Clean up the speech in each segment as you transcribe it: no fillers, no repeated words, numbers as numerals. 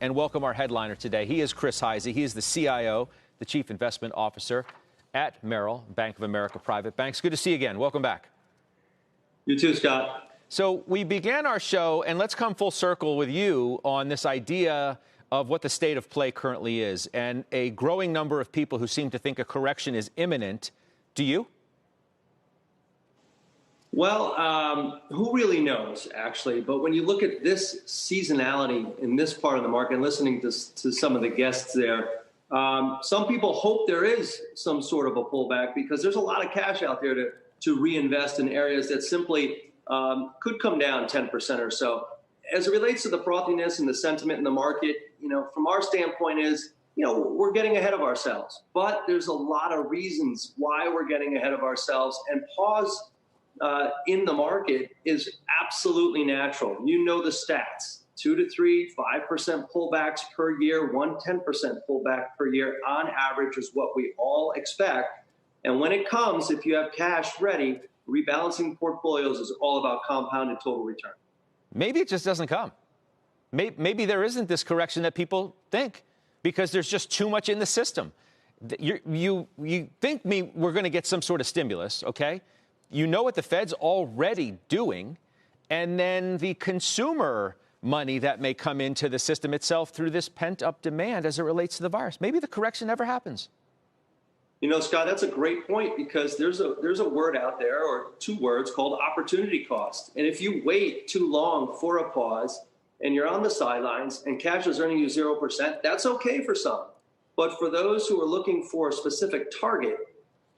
And welcome our headliner today. He is Chris Heisey. He is the CIO, the Chief Investment Officer at Merrill, Bank of America Private Banks. Good to see you again. Welcome back. You too, Scott. So we began our show, and let's come full circle with you on this idea of what the state of play currently is, and a growing number of people who seem to think a correction is imminent. Do you? Well, who really knows, actually? But when you look at this seasonality in this part of the market, and listening to some of the guests there, some people hope there is some sort of a pullback because there's a lot of cash out there to reinvest in areas that simply could come down 10% or so. As it relates to the frothiness and the sentiment in the market, from our standpoint is, we're getting ahead of ourselves. But there's a lot of reasons why we're getting ahead of ourselves, and pause in the market is absolutely natural. You know the stats, 2 to 3, 5% pullbacks per year, 10% pullback per year on average is what we all expect. And when it comes, if you have cash ready, rebalancing portfolios is all about compounded total return. Maybe it just doesn't come. Maybe there isn't this correction that people think because there's just too much in the system. You think we're going to get some sort of stimulus, okay? You know what the Fed's already doing, and then the consumer money that may come into the system itself through this pent-up demand as it relates to the virus. Maybe the correction never happens. Scott, that's a great point because there's a word out there, or two words, called opportunity cost. And if you wait too long for a pause and you're on the sidelines and cash is earning you 0%, that's okay for some. But for those who are looking for a specific target,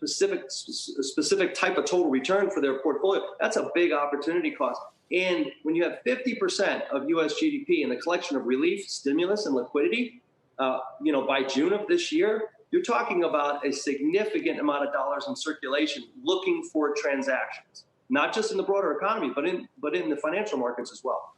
specific type of total return for their portfolio, that's a big opportunity cost. And when you have 50% of U.S. GDP in the collection of relief, stimulus, and liquidity, by June of this year, you're talking about a significant amount of dollars in circulation looking for transactions, not just in the broader economy, but in the financial markets as well.